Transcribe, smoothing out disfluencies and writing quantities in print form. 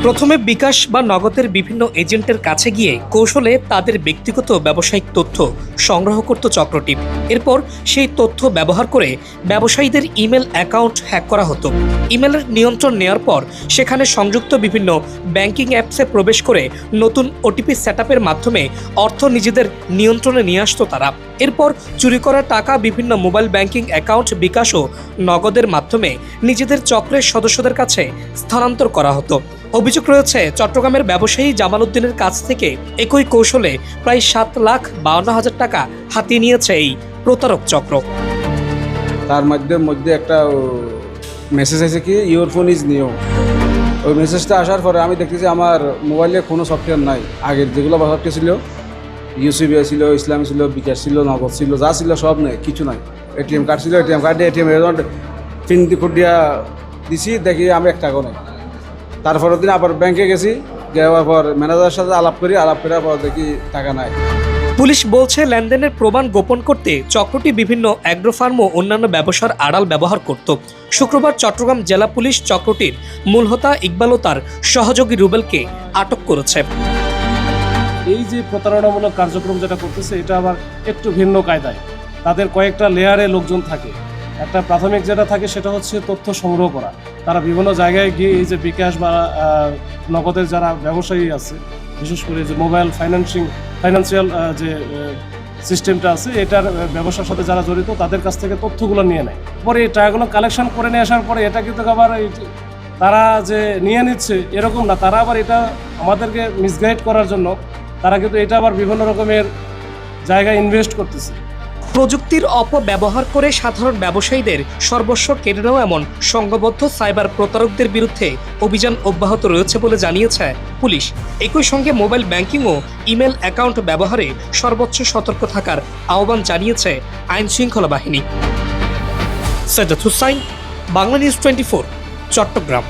প্রথমে বিকাশ বা নগদের বিভিন্ন এজেন্টের কাছে গিয়ে কৌশলে তাদের ব্যক্তিগত ব্যবসায়িক তথ্য সংগ্রহ করত চক্রটি। এরপর সেই তথ্য ব্যবহার করে ব্যবসায়ীদের ইমেল অ্যাকাউন্ট হ্যাক করা হতো। ইমেলের নিয়ন্ত্রণ নেওয়ার পর সেখানে সংযুক্ত বিভিন্ন ব্যাংকিং অ্যাপসে প্রবেশ করে নতুন ওটিপি সেটআপের মাধ্যমে অর্থ নিজেদের নিয়ন্ত্রণে নিয়ে আসতো তারা। এরপর চুরি করা টাকা বিভিন্ন মোবাইল ব্যাংকিং অ্যাকাউন্ট বিকাশ ও নগদের মাধ্যমে নিজেদের চক্রের সদস্যদের কাছে স্থানান্তর করা হতো। অভিযোগ রয়েছে চট্টগ্রামের ব্যবসায়ী জামাল উদ্দিনের কাছ থেকে একই কৌশলে প্রায় 7,52,000 টাকা হাতিয়ে নিয়েছে এই প্রতারক চক্র। তার মধ্যে একটা মেসেজ আছে কি ইউর ফোন ইজ নিউ। ওই মেসেজটা আসার পরে আমি দেখতেছি আমার মোবাইলে কোনো সফটওয়্যার নাই। আগের যেগুলো সফটওয়্যার ছিল ইউসিবিআই ছিল, ইসলামী ছিল, বিকাশ ছিল, নগদ ছিল, যা ছিল সব নেই, কিছু নাই। এটিএম কার্ড ছিল, এটিএম কার্ডে এটিএম পিন কোড দিয়া দিছি, দেখি আমি 1 টাকাও নেই। তারপরের দিন আবার ব্যাংকে গেছি, যাওয়ার পর ম্যানেজারের সাথে আলাপ করার পর দেখি টাকা নাই। পুলিশ বলছে লেনদেনের প্রমাণ গোপন করতে চক্রটি বিভিন্ন অ্যাগ্রো ফার্ম ও অন্যান্য ব্যবসার আড়াল ব্যবহার করত। শুক্রবার চট্টগ্রাম জেলা পুলিশ চক্রটির মূল হোতা ইকবাল ও তার সহযোগী রুবেলকে আটক করেছে। এই যে প্রতারণামূলক কার্যক্রম যেটা করতেছে এটা আবার একটু ভিন্ন কায়দায়। তাদের কয়েকটা লেয়ারে লোকজন থাকে। একটা প্রাথমিক যেটা থাকে সেটা হচ্ছে তথ্য সংগ্রহ করা। তারা বিভিন্ন জায়গায় গিয়ে এই যে বিকাশ বা নগদের যারা ব্যবসায়ী আছে, বিশেষ করে যে মোবাইল ফাইন্যান্সিয়াল যে সিস্টেমটা আছে, এটার ব্যবসার সাথে যারা জড়িত তাদের কাছ থেকে তথ্যগুলো নিয়ে নেয়। পরে এই টাকাগুলো কালেকশন করে নিয়ে আসার পরে এটা কিন্তু আবার তারা যে নিয়ে নিচ্ছে এরকম না, তারা আবার এটা আমাদেরকে মিসগাইড করার জন্য তারা কিন্তু এটা আবার বিভিন্ন রকমের জায়গায় ইনভেস্ট করতেছে। প্রযুক্তির অপব্যবহার করে সাধারণ ব্যবসায়ীদের সর্বস্ব কেড়ে নেওয়া এমন সংঘবদ্ধ সাইবার প্রতারকদের বিরুদ্ধে অভিযান অব্যাহত রয়েছে বলে জানিয়েছে পুলিশ। একই সঙ্গে মোবাইল ব্যাংকিং ও ইমেল অ্যাকাউন্ট ব্যবহারে সর্বোচ্চ সতর্ক থাকার আহ্বান জানিয়েছে আইন শৃঙ্খলা বাহিনী। সাজ্জাদ হুসাইন, বাংলা নিউজ 24, চট্টগ্রাম।